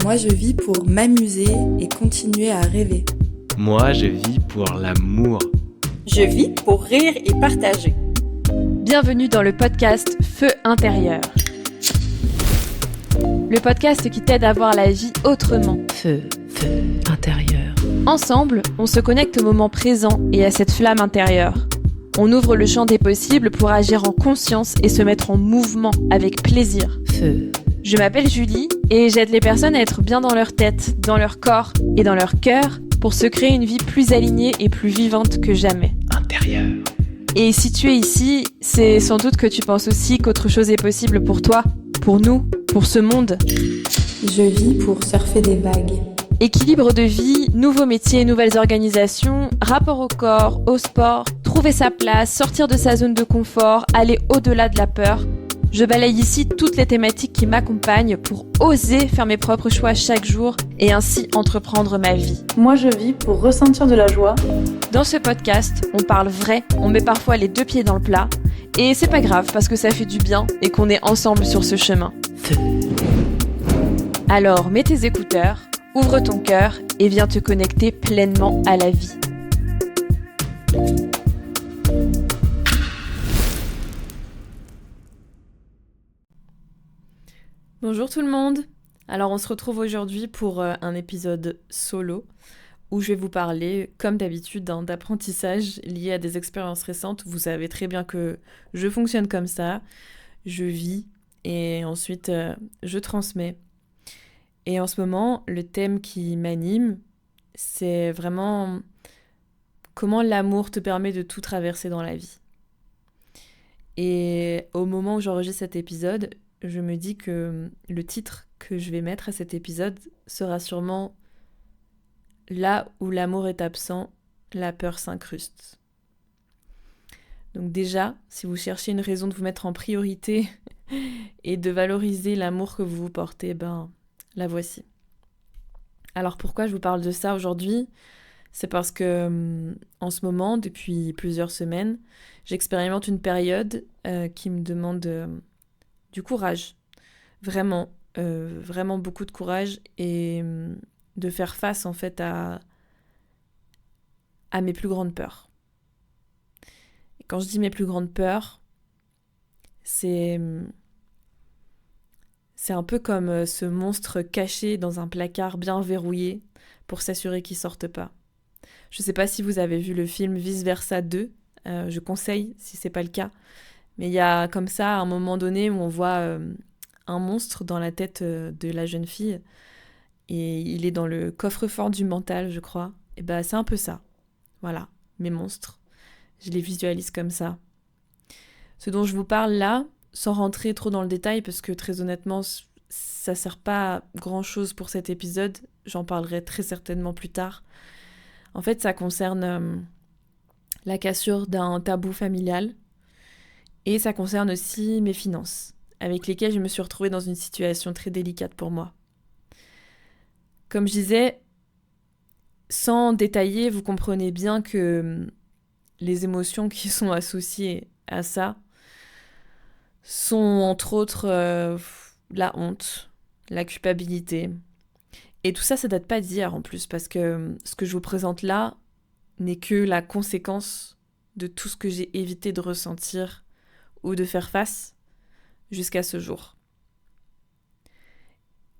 Moi, je vis pour m'amuser et continuer à rêver. Moi, je vis pour l'amour. Je vis pour rire et partager. Bienvenue dans le podcast Feu intérieur. Le podcast qui t'aide à voir la vie autrement. Feu intérieur. Ensemble, on se connecte au moment présent et à cette flamme intérieure. On ouvre le champ des possibles pour agir en conscience et se mettre en mouvement avec plaisir. Feu. Je m'appelle Julie et j'aide les personnes à être bien dans leur tête, dans leur corps et dans leur cœur pour se créer une vie plus alignée et plus vivante que jamais. Intérieur. Et si tu es ici, c'est sans doute que tu penses aussi qu'autre chose est possible pour toi, pour nous, pour ce monde. Je vis pour surfer des vagues. Équilibre de vie, nouveaux métiers, nouvelles organisations, rapport au corps, au sport, trouver sa place, sortir de sa zone de confort, aller au-delà de la peur. Je balaye ici toutes les thématiques qui m'accompagnent pour oser faire mes propres choix chaque jour et ainsi entreprendre ma vie. Moi, je vis pour ressentir de la joie. Dans ce podcast, on parle vrai, on met parfois les deux pieds dans le plat et c'est pas grave parce que ça fait du bien et qu'on est ensemble sur ce chemin. Feu. Alors mets tes écouteurs, ouvre ton cœur et viens te connecter pleinement à la vie. Bonjour tout le monde. Alors on se retrouve aujourd'hui pour un épisode solo où je vais vous parler, comme d'habitude, d'apprentissage lié à des expériences récentes. Vous savez très bien que je fonctionne comme ça. Je vis et ensuite je transmets. Et en ce moment, le thème qui m'anime, c'est vraiment comment l'amour te permet de tout traverser dans la vie. Et au moment où j'enregistre cet épisode, je me dis que le titre que je vais mettre à cet épisode sera sûrement « Là où l'amour est absent, la peur s'incruste ». Donc déjà, si vous cherchez une raison de vous mettre en priorité et de valoriser l'amour que vous vous portez, la voici. Alors pourquoi je vous parle de ça aujourd'hui ? C'est parce que en ce moment, depuis plusieurs semaines, j'expérimente une période qui me demande du courage. Vraiment beaucoup de courage et de faire face en fait à mes plus grandes peurs. Et quand je dis mes plus grandes peurs, c'est un peu comme ce monstre caché dans un placard bien verrouillé pour s'assurer qu'il ne sorte pas. Je ne sais pas si vous avez vu le film Vice Versa 2, je conseille si ce n'est pas le cas, mais il y a comme ça un moment donné où on voit un monstre dans la tête de la jeune fille et il est dans le coffre-fort du mental, je crois. Et c'est un peu ça. Voilà, mes monstres. Je les visualise comme ça. Ce dont je vous parle là, sans rentrer trop dans le détail, parce que très honnêtement, ça sert pas à grand-chose pour cet épisode. J'en parlerai très certainement plus tard. En fait, ça concerne la cassure d'un tabou familial et ça concerne aussi mes finances, avec lesquelles je me suis retrouvée dans une situation très délicate pour moi. Comme je disais, sans détailler, vous comprenez bien que les émotions qui sont associées à ça sont entre autres la honte, la culpabilité. Et tout ça, ça date pas d'hier en plus, parce que ce que je vous présente là n'est que la conséquence de tout ce que j'ai évité de ressentir ou de faire face jusqu'à ce jour.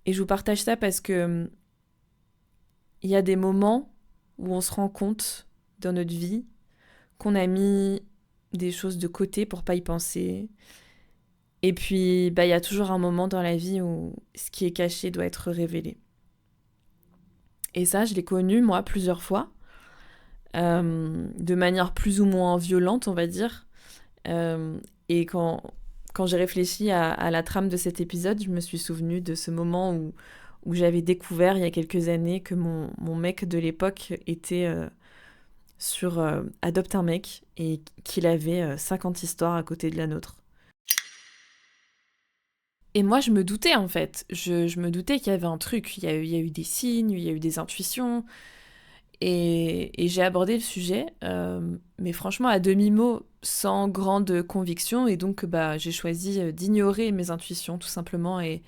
Et je vous partage ça parce que il y a des moments où on se rend compte dans notre vie qu'on a mis des choses de côté pour pas y penser. Et puis, il y a toujours un moment dans la vie où ce qui est caché doit être révélé. Et ça, je l'ai connu, moi, plusieurs fois, de manière plus ou moins violente, on va dire. Et quand j'ai réfléchi à la trame de cet épisode, je me suis souvenue de ce moment où j'avais découvert, il y a quelques années, que mon mec de l'époque était sur Adopte un mec et qu'il avait 50 histoires à côté de la nôtre. Et moi, je me doutais, en fait. Je me doutais qu'il y avait un truc. Il y a eu des signes, il y a eu des intuitions. Et j'ai abordé le sujet, mais franchement, à demi-mot, sans grande conviction. Et donc, j'ai choisi d'ignorer mes intuitions, tout simplement, et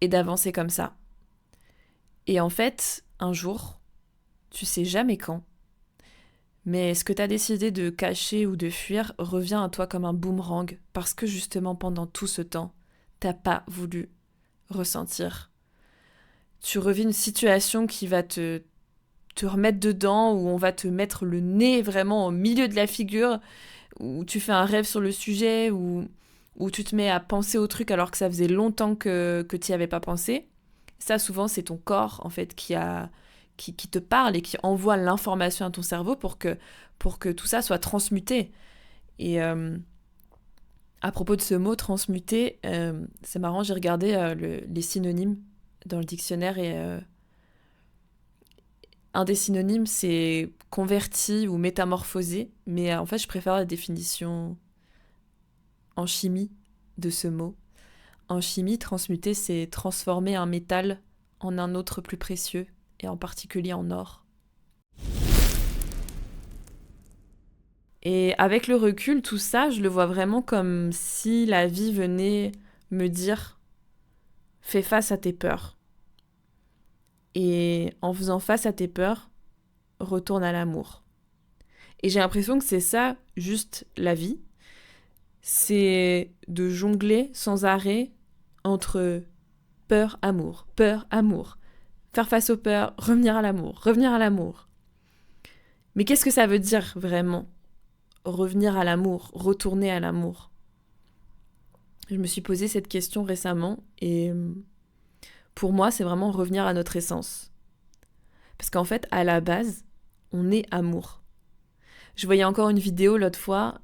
d'avancer comme ça. Et en fait, un jour, tu sais jamais quand, mais ce que tu as décidé de cacher ou de fuir revient à toi comme un boomerang parce que justement pendant tout ce temps, t'as pas voulu ressentir. Tu revis une situation qui va te remettre dedans, où on va te mettre le nez vraiment au milieu de la figure, où tu fais un rêve sur le sujet, où tu te mets à penser au truc alors que ça faisait longtemps que tu n'y avais pas pensé. Ça, souvent, c'est ton corps, en fait, qui te parle et qui envoie l'information à ton cerveau pour que tout ça soit transmuté. Et à propos de ce mot transmuté, c'est marrant, j'ai regardé les synonymes dans le dictionnaire et un des synonymes, c'est converti ou métamorphosé, mais en fait, je préfère la définition en chimie de ce mot. En chimie, transmuter, c'est transformer un métal en un autre plus précieux, et en particulier en or. Et avec le recul, tout ça, je le vois vraiment comme si la vie venait me dire « Fais face à tes peurs ». Et en faisant face à tes peurs, retourne à l'amour. Et j'ai l'impression que c'est ça, juste la vie. C'est de jongler sans arrêt entre peur, amour, faire face aux peurs, revenir à l'amour. Mais qu'est-ce que ça veut dire vraiment ? Revenir à l'amour, retourner à l'amour. Je me suis posé cette question récemment et pour moi, c'est vraiment revenir à notre essence. Parce qu'en fait, à la base, on est amour. Je voyais encore une vidéo l'autre fois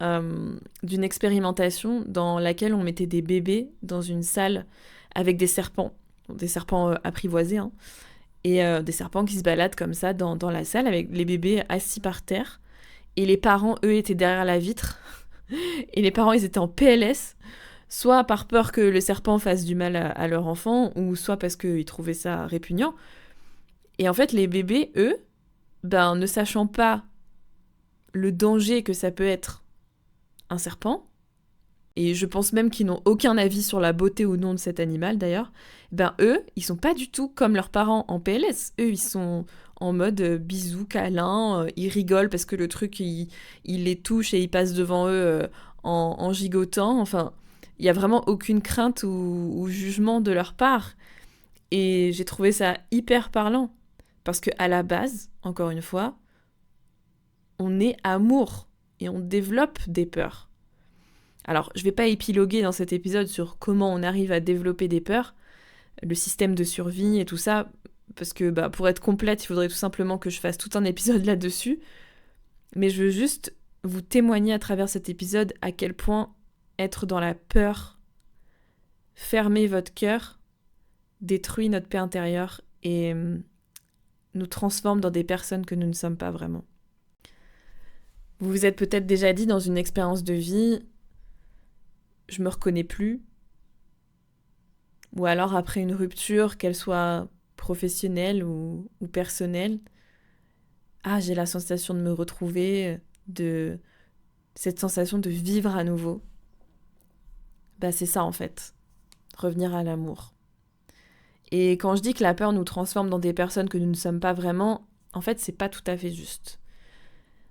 d'une expérimentation dans laquelle on mettait des bébés dans une salle avec des serpents apprivoisés, hein, et des serpents qui se baladent comme ça dans la salle avec les bébés assis par terre. Et les parents, eux, étaient derrière la vitre. Et les parents, ils étaient en PLS, soit par peur que le serpent fasse du mal à leur enfant, ou soit parce qu'ils trouvaient ça répugnant. Et en fait, les bébés, eux, ne sachant pas le danger que ça peut être un serpent, et je pense même qu'ils n'ont aucun avis sur la beauté ou non de cet animal d'ailleurs, eux, ils sont pas du tout comme leurs parents en PLS. Eux, ils sont en mode bisous, câlin, ils rigolent parce que le truc, il les touche et il passe devant eux en gigotant. Enfin, il y a vraiment aucune crainte ou jugement de leur part. Et j'ai trouvé ça hyper parlant. Parce qu'à la base, encore une fois, on est amour et on développe des peurs. Alors, je ne vais pas épiloguer dans cet épisode sur comment on arrive à développer des peurs, le système de survie et tout ça, parce que pour être complète, il faudrait tout simplement que je fasse tout un épisode là-dessus. Mais je veux juste vous témoigner à travers cet épisode à quel point être dans la peur, fermer votre cœur, détruit notre paix intérieure et nous transforme dans des personnes que nous ne sommes pas vraiment. Vous vous êtes peut-être déjà dit dans une expérience de vie, je me reconnais plus. Ou alors après une rupture, qu'elle soit professionnelle ou personnelle, j'ai la sensation de me retrouver, de cette sensation de vivre à nouveau. C'est ça en fait, revenir à l'amour. Et quand je dis que la peur nous transforme dans des personnes que nous ne sommes pas vraiment, en fait c'est pas tout à fait juste.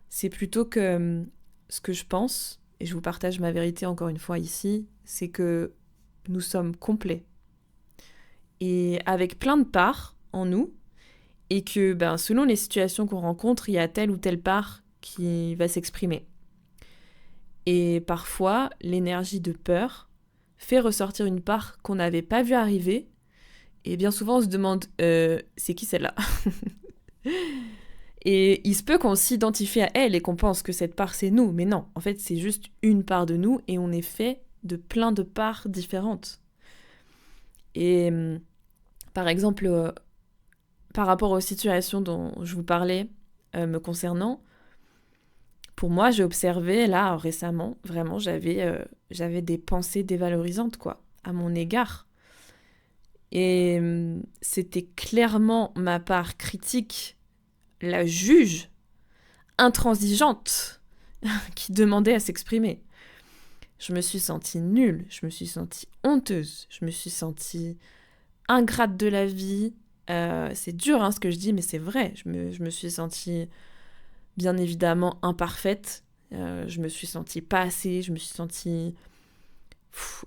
C'est plutôt que ce que je pense, et je vous partage ma vérité encore une fois ici, c'est que nous sommes complets. Et avec plein de parts en nous, et que selon les situations qu'on rencontre, il y a telle ou telle part qui va s'exprimer. Et parfois, l'énergie de peur fait ressortir une part qu'on n'avait pas vue arriver, et bien souvent on se demande c'est qui celle-là ? Et il se peut qu'on s'identifie à elle et qu'on pense que cette part c'est nous, mais non, en fait c'est juste une part de nous et on est fait de plein de parts différentes. Et par exemple, par rapport aux situations dont je vous parlais me concernant, pour moi j'ai observé là récemment, vraiment j'avais des pensées dévalorisantes à mon égard. Et c'était clairement ma part critique, la juge, intransigeante, qui demandait à s'exprimer. Je me suis sentie nulle, je me suis sentie honteuse, je me suis sentie ingrate de la vie, C'est dur ce que je dis, mais c'est vrai. Je me suis sentie bien évidemment imparfaite. Je me suis sentie pas assez. Je me suis sentie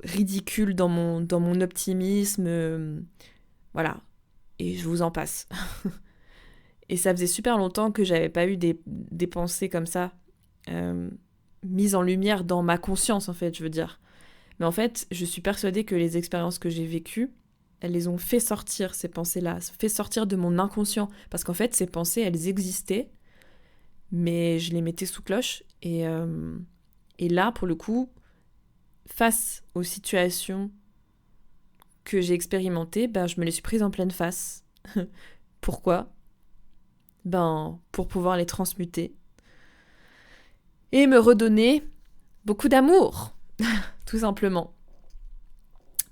ridicule dans mon optimisme. Voilà. Et je vous en passe. Et ça faisait super longtemps que j'avais pas eu des pensées comme ça, mises en lumière dans ma conscience, en fait, je veux dire. Mais en fait, je suis persuadée que les expériences que j'ai vécues, elles les ont fait sortir, ces pensées-là, fait sortir de mon inconscient. Parce qu'en fait, ces pensées, elles existaient, mais je les mettais sous cloche. Et là, pour le coup, face aux situations que j'ai expérimentées, je me les suis prises en pleine face. Pourquoi ? Pour pouvoir les transmuter. Et me redonner beaucoup d'amour, tout simplement.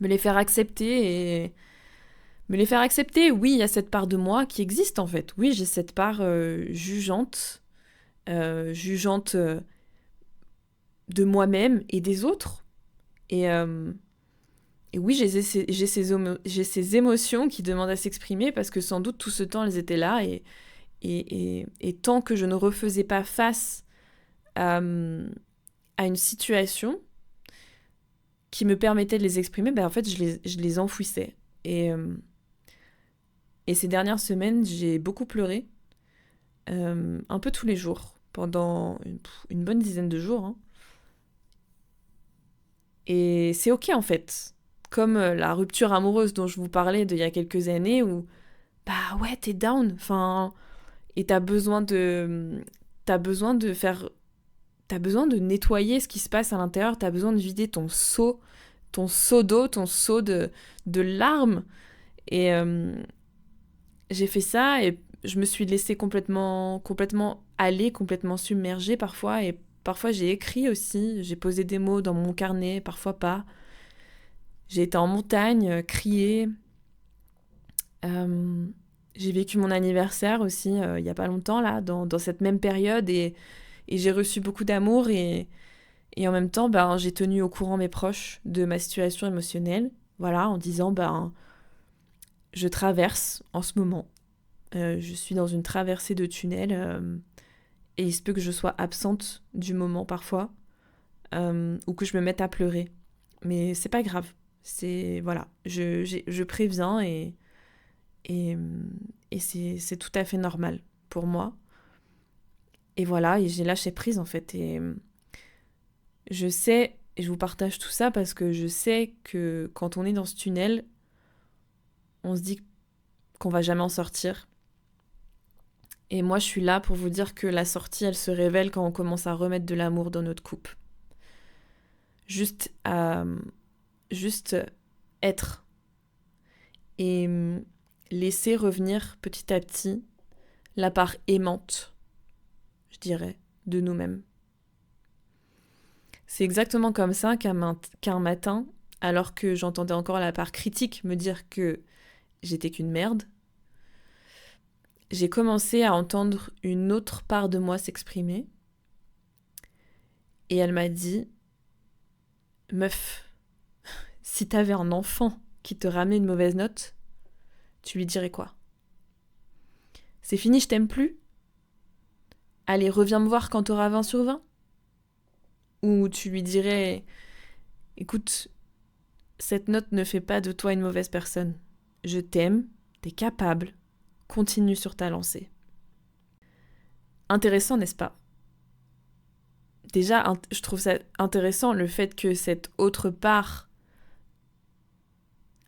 Me les faire accepter oui, il y a cette part de moi qui existe en fait. Oui, j'ai cette part jugeante de moi-même et des autres. Et oui, j'ai ces émotions qui demandent à s'exprimer parce que sans doute tout ce temps, elles étaient là. Et tant que je ne refaisais pas face à une situation qui me permettait de les exprimer, en fait, je les enfouissais. Et ces dernières semaines, j'ai beaucoup pleuré, un peu tous les jours, pendant une bonne dizaine de jours. Et c'est ok, en fait. Comme la rupture amoureuse dont je vous parlais d'il y a quelques années, où, ouais, t'es down, enfin... Et t'as besoin de nettoyer ce qui se passe à l'intérieur, t'as besoin de vider ton seau d'eau, ton seau de larmes. Et j'ai fait ça et je me suis laissée complètement aller, complètement submergée parfois. Et parfois j'ai écrit aussi, j'ai posé des mots dans mon carnet, parfois pas. J'ai été en montagne, crié. J'ai vécu mon anniversaire aussi il y a pas longtemps, là, dans cette même période. Et j'ai reçu beaucoup d'amour. Et en même temps, j'ai tenu au courant mes proches de ma situation émotionnelle. Voilà, en disant, je traverse en ce moment. Je suis dans une traversée de tunnel. Et il se peut que je sois absente du moment parfois. Ou que je me mette à pleurer. Mais c'est pas grave. Voilà, je préviens et c'est tout à fait normal pour moi. Et voilà, et j'ai lâché prise en fait. Et je sais, et je vous partage tout ça parce que je sais que quand on est dans ce tunnel, on se dit qu'on va jamais en sortir. Et moi, je suis là pour vous dire que la sortie, elle se révèle quand on commence à remettre de l'amour dans notre coupe. Juste être. Et laisser revenir petit à petit la part aimante, je dirais, de nous-mêmes. C'est exactement comme ça qu'un matin, alors que j'entendais encore la part critique me dire que j'étais qu'une merde, j'ai commencé à entendre une autre part de moi s'exprimer. Et elle m'a dit, meuf, si t'avais un enfant qui te ramenait une mauvaise note, tu lui dirais quoi ? C'est fini, je t'aime plus ? Allez, reviens me voir quand t'auras 20 sur 20 ? Ou tu lui dirais, écoute, cette note ne fait pas de toi une mauvaise personne. Je t'aime, t'es capable, continue sur ta lancée. Intéressant, n'est-ce pas ? Déjà, je trouve ça intéressant le fait que cette autre part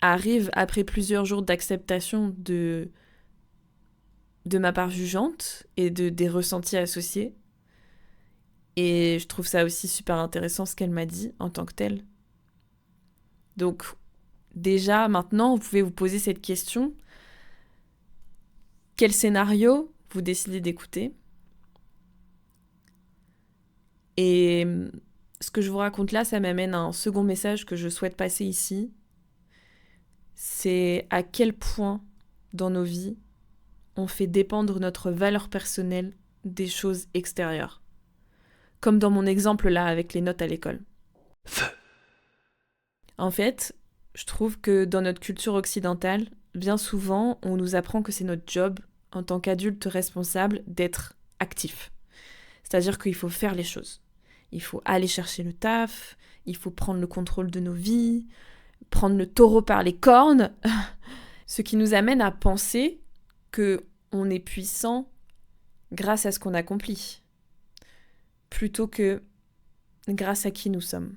arrive après plusieurs jours d'acceptation de ma part jugeante et des ressentis associés. Et je trouve ça aussi super intéressant ce qu'elle m'a dit en tant que telle. Donc, déjà, maintenant, vous pouvez vous poser cette question. Quel scénario vous décidez d'écouter ? Et ce que je vous raconte là, ça m'amène à un second message que je souhaite passer ici. C'est à quel point, dans nos vies, on fait dépendre notre valeur personnelle des choses extérieures. Comme dans mon exemple là, avec les notes à l'école. En fait, je trouve que dans notre culture occidentale, bien souvent, on nous apprend que c'est notre job, en tant qu'adulte responsable, d'être actif. C'est-à-dire qu'il faut faire les choses. Il faut aller chercher le taf, il faut prendre le contrôle de nos vies, prendre le taureau par les cornes, ce qui nous amène à penser qu'on est puissant grâce à ce qu'on accomplit, plutôt que grâce à qui nous sommes.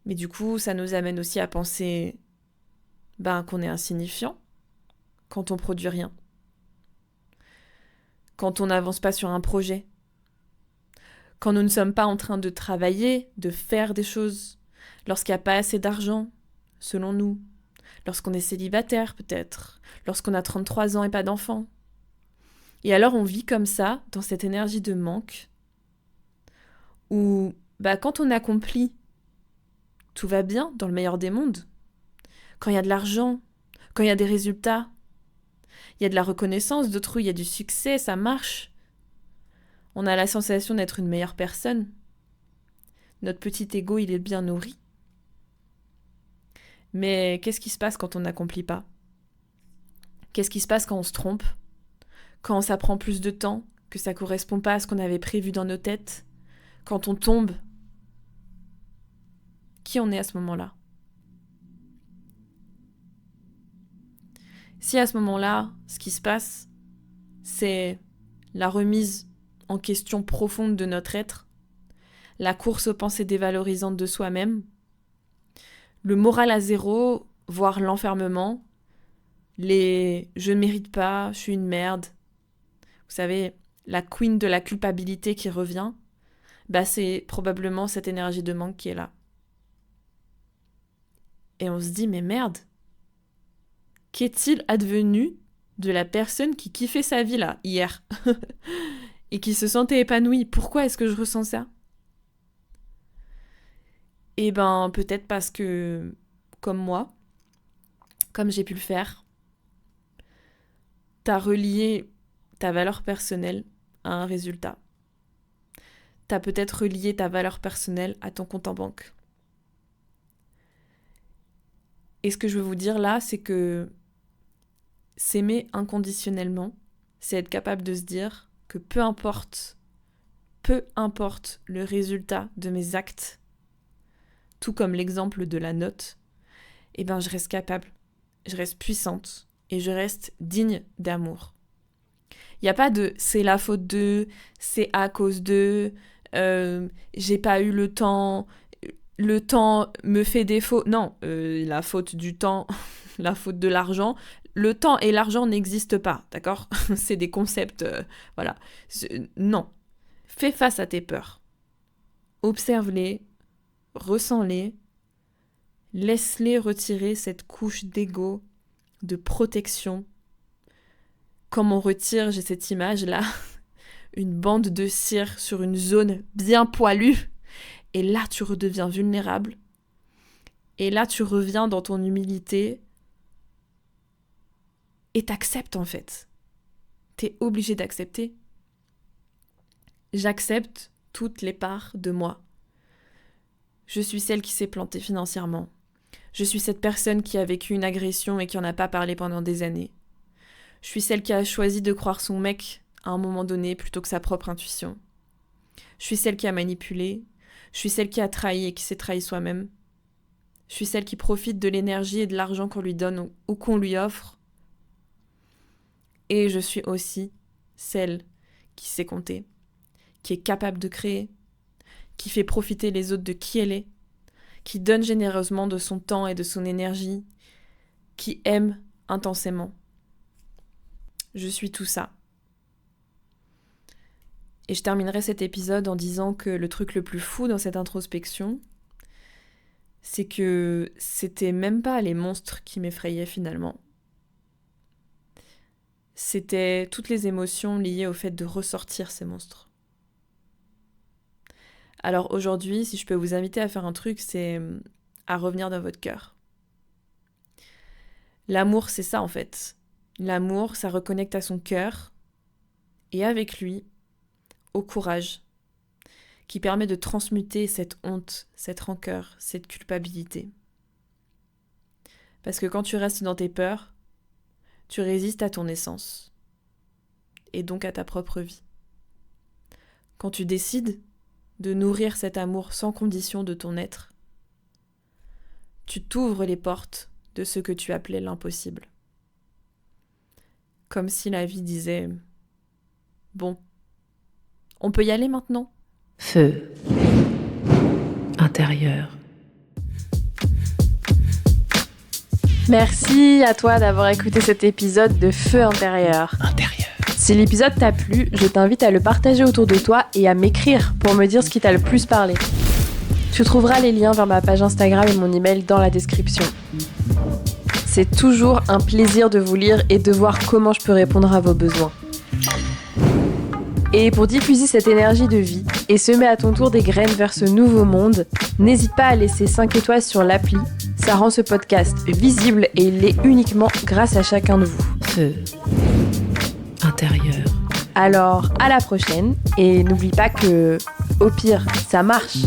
Mais du coup, ça nous amène aussi à penser qu'on est insignifiant quand on produit rien, quand on n'avance pas sur un projet, quand nous ne sommes pas en train de travailler, de faire des choses, lorsqu'il n'y a pas assez d'argent, selon nous, lorsqu'on est célibataire peut-être, lorsqu'on a 33 ans et pas d'enfant. Et alors on vit comme ça, dans cette énergie de manque, où quand on accomplit, tout va bien dans le meilleur des mondes. Quand il y a de l'argent, quand il y a des résultats, il y a de la reconnaissance d'autrui, il y a du succès, ça marche. On a la sensation d'être une meilleure personne. Notre petit ego, il est bien nourri. Mais qu'est-ce qui se passe quand on n'accomplit pas ? Qu'est-ce qui se passe quand on se trompe ? Quand ça prend plus de temps, que ça ne correspond pas à ce qu'on avait prévu dans nos têtes ? Quand on tombe ? Qui on est à ce moment-là ? Si à ce moment-là, ce qui se passe, c'est la remise en question profonde de notre être, la course aux pensées dévalorisantes de soi-même, le moral à zéro, voire l'enfermement, les « je ne mérite pas, je suis une merde », vous savez, la queen de la culpabilité qui revient, c'est probablement cette énergie de manque qui est là. Et on se dit, mais merde, qu'est-il advenu de la personne qui kiffait sa vie là, hier et qui se sentait épanouie ? Pourquoi est-ce que je ressens ça ? Eh peut-être parce que, comme moi, comme j'ai pu le faire, t'as relié ta valeur personnelle à un résultat. T'as peut-être relié ta valeur personnelle à ton compte en banque. Et ce que je veux vous dire là, c'est que s'aimer inconditionnellement, c'est être capable de se dire que peu importe le résultat de mes actes, tout comme l'exemple de la note, je reste capable, je reste puissante et je reste digne d'amour. Il n'y a pas de « c'est la faute d'eux »,« c'est à cause d'eux »,« j'ai pas eu le temps me fait défaut ». Non, la faute du temps, la faute de l'argent, le temps et l'argent n'existent pas, d'accord ? C'est des concepts, voilà. Non. Fais face à tes peurs. Observe-les, ressens-les, laisse-les retirer cette couche d'ego, de protection. Comme on retire, j'ai cette image-là, une bande de cire sur une zone bien poilue, et là tu redeviens vulnérable, et là tu reviens dans ton humilité, et t'acceptes en fait. T'es obligé d'accepter. J'accepte toutes les parts de moi. Je suis celle qui s'est plantée financièrement. Je suis cette personne qui a vécu une agression et qui en a pas parlé pendant des années. Je suis celle qui a choisi de croire son mec à un moment donné plutôt que sa propre intuition. Je suis celle qui a manipulé. Je suis celle qui a trahi et qui s'est trahi soi-même. Je suis celle qui profite de l'énergie et de l'argent qu'on lui donne ou qu'on lui offre. Et je suis aussi celle qui sait compter, qui est capable de créer, qui fait profiter les autres de qui elle est, qui donne généreusement de son temps et de son énergie, qui aime intensément. Je suis tout ça. Et je terminerai cet épisode en disant que le truc le plus fou dans cette introspection, c'est que c'était même pas les monstres qui m'effrayaient finalement. C'était toutes les émotions liées au fait de ressortir ces monstres. Alors aujourd'hui, si je peux vous inviter à faire un truc, c'est à revenir dans votre cœur. L'amour, c'est ça en fait. L'amour, ça reconnecte à son cœur et avec lui, au courage, qui permet de transmuter cette honte, cette rancœur, cette culpabilité. Parce que quand tu restes dans tes peurs, tu résistes à ton essence, et donc à ta propre vie. Quand tu décides de nourrir cet amour sans condition de ton être, tu t'ouvres les portes de ce que tu appelais l'impossible. Comme si la vie disait « Bon, on peut y aller maintenant ?» Feu intérieur. Merci à toi d'avoir écouté cet épisode de Feu intérieur. Si l'épisode t'a plu, je t'invite à le partager autour de toi et à m'écrire pour me dire ce qui t'a le plus parlé. Tu trouveras les liens vers ma page Instagram et mon email dans la description. C'est toujours un plaisir de vous lire et de voir comment je peux répondre à vos besoins. Et pour diffuser cette énergie de vie et semer à ton tour des graines vers ce nouveau monde, n'hésite pas à laisser 5 étoiles sur l'appli. Ça rend ce podcast visible et il l'est uniquement grâce à chacun de vous. Feu intérieur. Alors, à la prochaine et n'oublie pas que, au pire, ça marche.